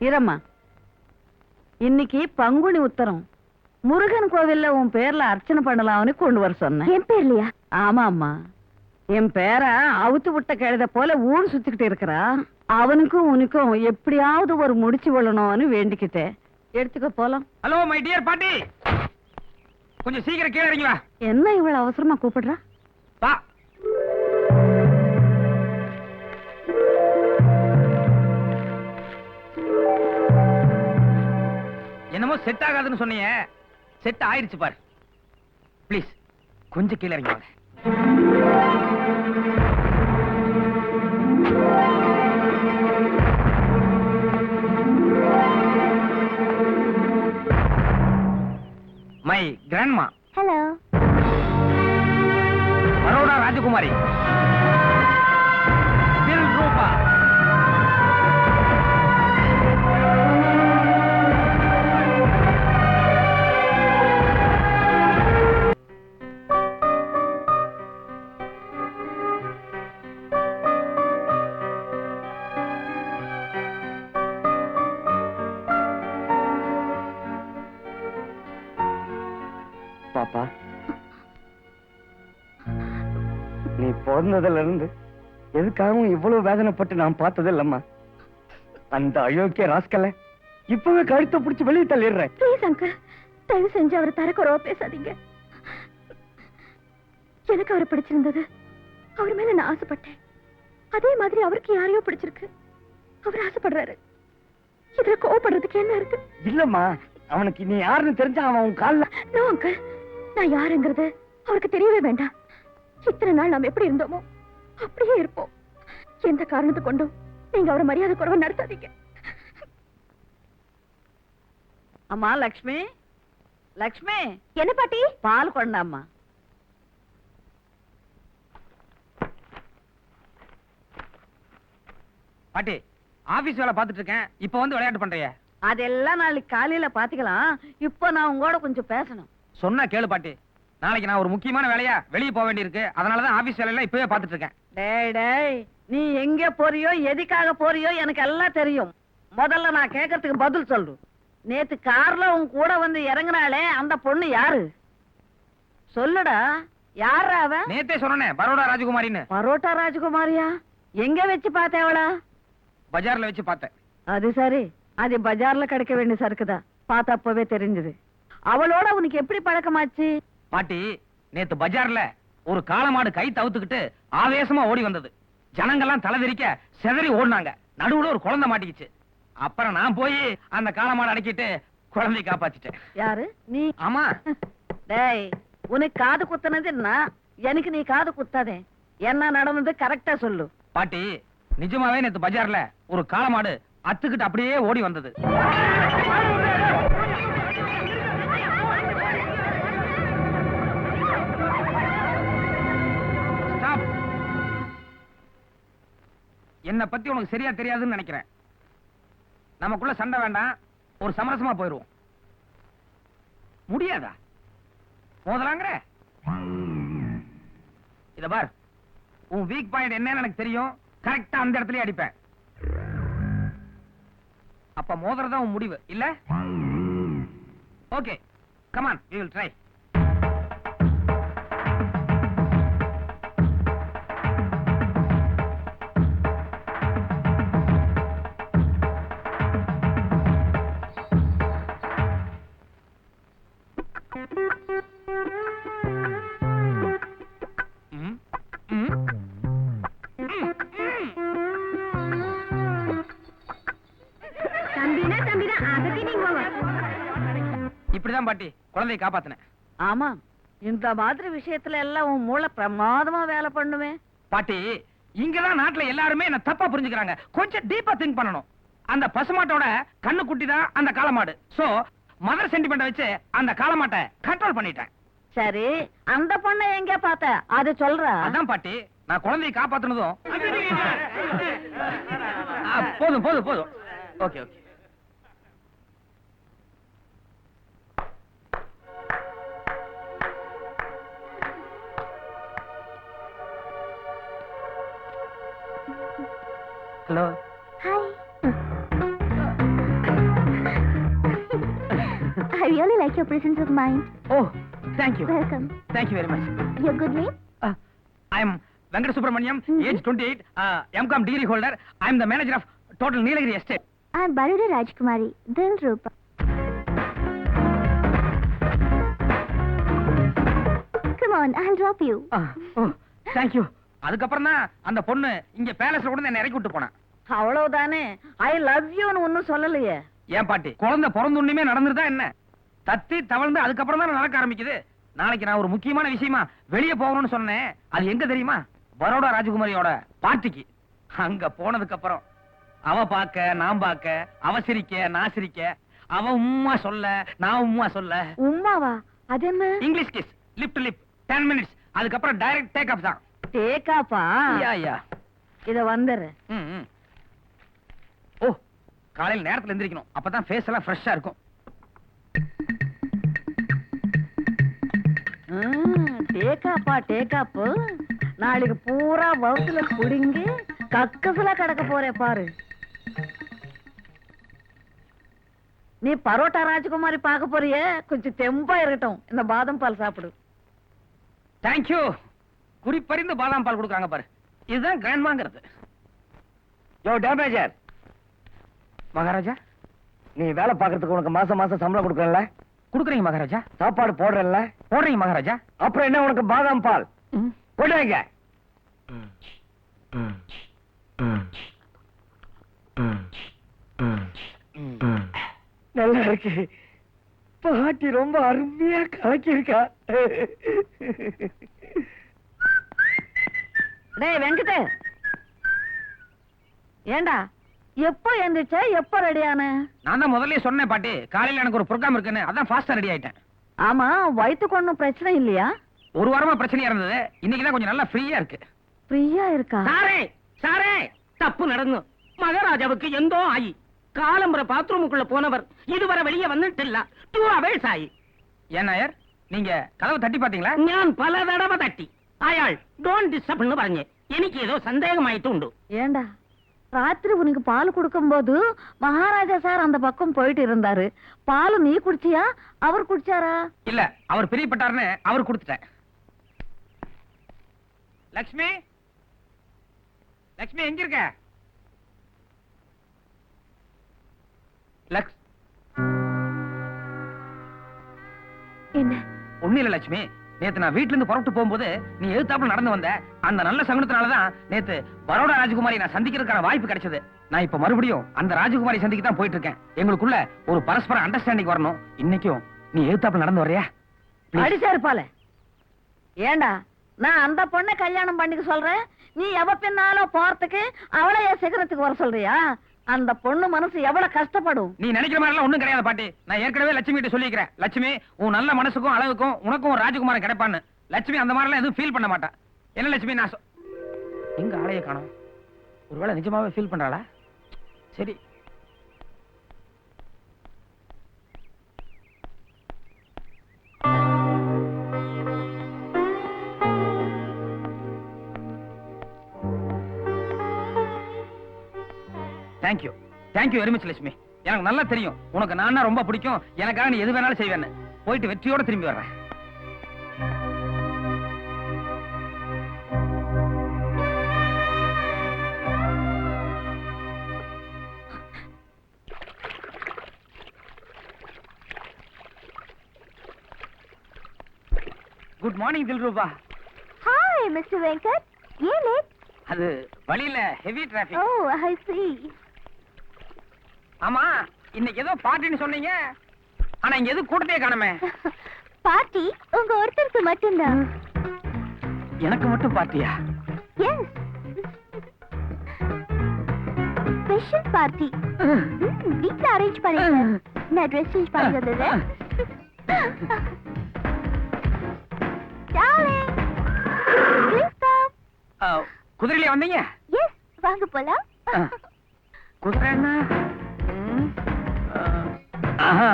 இரம்மா, இன்னைக்கு பங்குனி உத்தரம். முருகன் கோவில்ல உன் பேர்ல அர்ச்சனை பண்ணலாம்னு கொண்டு வர சொன்னேன். என் பேர்லையா? ஆமா அம்மா, என் பேரை அவுத்து விட்ட கழுத போல ஊர் சுத்திக்கிட்டு இருக்கிறா. அவனுக்கும் உனக்கும் எப்படியாவது ஒரு முடிச்சு விழணும்னு வேண்டிக்கிட்டேன். எடுத்துக்க போலாம். ஹலோ மை டியர் பாட்டி, கொஞ்சம் சீக்கிரம் கீழே இறங்கி வா. என்ன இவ்வளவு அவசரமா கூப்பிடுறா? வா. என்னமோ செட் ஆகாதுன்னு சொன்னீங்க, செட் ஆயிருச்சு பாரு. ப்ளீஸ் கொஞ்சம் கீழே இறங்கி வாங்க. My grandma. ஹலோ. பரோடா ராஜகுமாரி தில் ரூபா. பாப்பா, நீ பிறந்ததுல இருந்து எதுக்காகவும் இவ்வளவு வேதனைப்பட்டு நான் பார்த்தது இல்லம்மா. அந்த அயோக்கிய ராஸ்கல இப்பவே கழுத்தை பிடிச்சு வெளியே தள்ளிடுறேன். ப்ளீஸ் அங்கிள், தயவு செஞ்சு அவரை தரக்குறவா பேசாதீங்க. எனக்கு அவரை பிடிச்சிருந்தது. அவர் மேல நான் ஆசைப்பட்டேன். அதே மாதிரி அவருக்கு யாரையோ பிடிச்சிருக்கு. அவர் ஆசைப்படுறாரு. இதுல கோவப்படுறதுக்கு என்ன இருக்கு? இல்லம்மா, அவனுக்கு நீ யாருன்னு தெரிஞ்சா அவன் உன் கால்ல. நோ அங்கிள், நான் யாருங்கிறது அவருக்கு தெரியவே வேண்டாம். இத்தனை நாள் நாம் எப்படி இருந்தோமோ அப்படியே இருப்போம். எந்த காரணத்தை கொண்டும் நீங்க அவரை மரியாதை குறைவா நடத்தாதீங்க. அம்மா லக்ஷ்மி, லக்ஷ்மி. என்ன பாட்டி? பால் கொண்டாம்மா. பாட்டி, ஆபீஸ் வேலை பார்த்துட்டு இருக்கேன், இப்ப வந்து விளையாட்டு பண்றிய? அதெல்லாம் நாளைக்கு காலையில பாத்துக்கலாம். இப்ப நான் உங்களோட கொஞ்சம் பேசணும். சொன்னா கேளு பாட்டி, நாளைக்கு நான் ஒரு முக்கியமான வேலையா வெளியே போக வேண்டியிருக்கு. அதனாலதான் ஆபீஸ் வேலையெல்லாம் இப்பவே பார்த்துட்டு இருக்கேன். டேய் டேய், நீ எங்க போறியோ எதுக்காக போறியோ எனக்கு எல்லாம் தெரியும். முதல்ல நான் கேட்கறதுக்கு பதில் சொல்லு. நேத்து கார்ல உன் கூட வந்து இறங்குனாலே அந்த பொண்ணு யாரு? சொல்லுடா, யாரா அவ? நேத்தே சொன்னேனே, பரோடா ராஜகுமாரின்னு. பரோட்டா ராஜகுமாரியா? எங்க வச்சு பார்த்தேவளா? பஜார்ல வச்சு பார்த்தேன். அது சரி, அது பஜார்ல கிடைக்க வேண்டிய சரக்குதான். பார்த்தப்பவே தெரிஞ்சது. அவளோட உனக்கு எப்படி பழக்கமாச்சு? பாட்டி, நேத்து பஜார்ல ஒரு காளமாடு கை தவுத்துக்கிட்டு ஆவேசமா ஓடி வந்தது. ஜனங்கெல்லாம் தலைவிரிக்க செதறி ஓடினாங்க. நடுவுல ஒரு குழந்தை மாட்டிக்கிச்சு. அப்புறம் நான் போய் அந்த காளமாடு அடக்கிட்டு குழந்தையை காப்பாத்திட்டேன். யாரு நீ? ஆமா. டேய், உனக்கு காது குத்துனது என்ன? எனக்கு நீ காது குத்தாதே. என்ன நடந்தது கரெக்டா சொல்லு. பாட்டி, நிஜமாவே நேத்து பஜார்ல ஒரு காளமாடு அத்துக்கிட்டு அப்படியே ஓடி வந்தது. என்ன பத்தி உனக்கு சரியா தெரியாதுன்னு நினைக்கிறேன். நமக்குள்ள சண்டை வேண்டாம், ஒரு சமரசமா போயிருவோம். முடியாதா? மோதலாங்கிற? இத பார், உன் வீக் பாயிண்ட் என்னன்னு எனக்கு தெரியும். கரெக்டா அந்த இடத்துலயே அடிப்பேன். அப்ப மோதுறதா உன் முடிவு இல்ல? Okay, come on, we will try. இப்படிதான் பாட்டி குழந்தையை காப்பாத்தினேன். ஆமா, இந்த மாதிரி விஷயத்துல எல்லாம் உன் மூளை பிரமாதமா வேலை பண்ணுவேன். பாட்டி, இங்கதான் நாட்டுல எல்லாருமே என்ன தப்பா புரிஞ்சுக்கிறாங்க. கொஞ்சம் டீப்பா திங்க் பண்ணணும். அந்த பசுமாட்டோட கண்ணு குட்டி தான் அந்த காளமாடு. சோ மதர் சென்டிமெண்ட் வச்சு அந்த காளமாட்டை கண்ட்ரோல் பண்ணிட்டேன். சரி, அந்த பொண்ணை எங்க பார்த்த? அது சொல்ற. அதான் பாட்டி, நான் குழந்தையை காப்பாத்துனதும். போதும் போதும் போதும். Okay okay. Hello. Hi. I really like your presence of mind. Oh thank you Welcome. Thank you very much Your good name? I am Venkata Subramaniam, age 28, MCom degree holder. I am the manager of total Nilgiri estate. I'm Baruda Rajkumari. Dilrupa. Come on, I'll drop you. Oh thank you. அதுக்கப்புறம் தான் அந்த பொண்ணு இங்க பேலஸ்ல கூட என்ன இறக்கி விட்டு போனா. அவ்வளவுதானே? ஐ லவ் யூன்னு ஒன்னும் சொல்லலையே. ஏன் பாட்டி, குழந்தை பிறந்துண்ணுமே நடந்துருதா என்ன? தத்தி தவழ்ந்து அதுக்கப்புறம் தான் நடக்க ஆரம்பிக்குது. நாளைக்கு நான் ஒரு முக்கியமான விஷயமா வெளியே போகணும்னு சொன்னேன். அது எங்க தெரியுமா? பரோடா ராஜகுமாரியோட பார்ட்டிக்கு. அங்க போனதுக்கு அப்புறம் அவ பாக்க நான் பாக்க, அவ சிரிக்க நான் சிரிக்க, அவ உம்மா சொல்ல நான் உம்மா சொல்ல. உம்மாவா? அது என்ன? English kiss, lip to lip, 10 minutes. அதுக்கப்புறம் டைரக்ட் டேக் ஆஃப் தான். டேக்காப்பா? யா யா. இத வந்துரு. ஓ, காலையில நேரத்துல எந்திரிக்கணும். அப்பதான் ஃபேஸ் எல்லாம் ஃப்ரெஷ்ஷா இருக்கும். டேக்காப்பா டேக்காப்பு. நாளைக்கு பூரா வவுத்துல புடிங்கி கக்கசுல கிடக்க போறே பாரு. நீ பரோட்டா ராஜகுமாரி பார்க்க போறியே, கொஞ்சம் தெம்பா இருக்கட்டும். இந்த பாதாம் பால் சாப்பிடு. Thank you. குறிப்பறிந்து பாதாம் பால் கொடுக்குறாங்க பாரு. இதுதான் கிராண்ட்மாங்கிறது. யோ டேமேஜர், மகாராஜா நீ வேலை பார்க்கறதுக்கு உனக்கு மாசம் மாசம் சம்பளம் கொடுக்கறல? குடுக்குறீங்க மகாராஜா. சாப்பாடு போடுறல? போடுறீங்க மகாராஜா. அப்புறம் என்ன உனக்கு பாதாம் பால் போடுங்க? நல்லா இருக்கு. பாட்டி ரொம்ப அருமையா கலக்கி இருக்கா. டேய் வெங்கட, ஏண்டா எப்போ எந்திரிச்ச, எப்போ ரெடியான? நான் தான் முதல்லயே சொன்னேன் பாட்டி, காலையில எனக்கு ஒரு ப்ரோகிராம் இருக்குன்னு. அதான் ஃபாஸ்டா ரெடி ஆயிட்டேன். ஆமா, வயித்துக்கு ஒண்ணும் பிரச்சனை இல்லையா? ஒரு வாரமா பிரச்சனையா இருந்தது. இன்னைக்கு தான் கொஞ்சம் நல்லா ஃப்ரீயா இருக்கு. ஃப்ரீயா இருக்கா? சாரே சாரே, தப்பு நடந்து மகாராஜாவுக்கு எந்தோ ஆயி காலம்பர பாத்ரூமுக்குள்ள போனவர் இதுவரை வெளியே வந்துட்டு இல்ல. 2 hours ஆயி. ஏன் நாயர், நீங்க கதவை தட்டி பாத்தீங்களா? ഞാൻ പല തടവ തട്ടി. അയാൾ ഡോണ്ട് ഡിസ്റ്റർബ് എന്ന് പറഞ്ഞു. എനിക്ക് ഏതോ സന്ദേഹമായിട്ടുണ്ട്. ஏண்டா ராத்திரி உனக்கு பால் கொடுக்கும்போது மகாராஜா சார் அந்த பக்கம் போயிட்டு இருந்தாரு. பால் நீ குடிச்சியா, அவர் குடிச்சாரா? இல்ல, அவர் பிரியப்பட்டாருன்னு அவர் கொடுத்துட்டேன். லக்ஷ்மி, லக்ஷ்மி எங்க இருக்க? லக்ஷ் என்ன? ஒண்ணு இல்ல லட்சுமி, நேத்து நான் வீட்ல இருந்து புறப்பட்டு போகும்போது நீ எதிர்த்தாப்புல நடந்து வந்த. அந்த நல்ல சகுனத்தினாலதான் நேத்து பரோடா ராஜகுமாரி நான் சந்திக்கிறதுக்கான வாய்ப்பு கிடைச்சது. நான் இப்ப மறுபடியும் அந்த ராஜகுமாரி சந்திக்க தான் போயிட்டு இருக்கேன். எங்களுக்குள்ள ஒரு பரஸ்பர அண்டர்ஸ்டாண்டிங் வரணும். இன்னைக்கும் நீ எதிர்த்தாப்புல நடந்து வர்றியா? அடிச்சாரு பால. ஏண்டா நான் அந்த பொண்ணை கல்யாணம் பண்ணிக்க சொல்றேன், நீ எவ பின்னாலும் போறதுக்கு அவளை என் சிகரத்துக்கு வர சொல்றியா? அந்த பொண்ணு மனசு எவ்வளவு கஷ்டப்படும். நீ நினைக்கிற மாதிரி எல்லாம் ஒண்ணும் கிடையாது பாட்டி. நான் ஏற்கனவே லட்சுமி கிட்ட சொல்லிக்கிறேன். லட்சுமி, உன் நல்ல மனசுக்கும் அளவுக்கும் உனக்கும் ஒரு ராஜகுமாரன் கிடைப்பான்னு. லட்சுமி அந்த மாதிரி எல்லாம் எதுவும் ஃபீல் பண்ண மாட்டா. என்ன லட்சுமி, நான் எங்க ஆளைய காணோம்? ஒருவேளை நிஜமாவே ஃபீல் பண்றாளா? சரி. Thank you, thank you very much Lakshmi. எனக்கு நல்லா தெரியும் உனக்கு நான் ரொம்ப பிடிக்கும். எனக்காக நீ எது வேணாலும் செய்வேன்னு. போயிட்டு வெற்றியோட திரும்பி வர்றேன். Good morning Dilruba. Hi, Mr. Venkat. ஏன் லேட்? அது வழியில heavy traffic. Oh, I see. ஆமா, இன்னைக்கு ஏதோ பார்ட்டின்னு சொன்னீங்க. ஆனா இங்க எது கூட்டத்தையே காணுமே. பார்ட்டி உங்க ஒருத்தருக்கு மட்டும்தான். எனக்கு மட்டும் பார்ட்டியா? Yes. Special party. வீட்ல அரேஞ்ச் பண்ணிருக்கேன். நான் ட்ரெஸ் சேஞ்ச் பண்ணி வந்தது. Darling. Please come. குதிரையில வந்தீங்க? Yes, வாங்க போலாம். குதிரை என்ன? ஆஹா.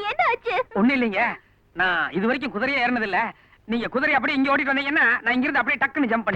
என்னாச்சு? ஒண்ணு இல்லைங்க, நான் இது வரைக்கும் குதிரையே ஏறினது இல்ல. நீங்க குதிரை அப்படியே இங்க ஓட்டிட்டு வந்தீங்கன்னா நான் இங்கிருந்து அப்படியே டக்குன்னு ஜம்ப் பண்ணி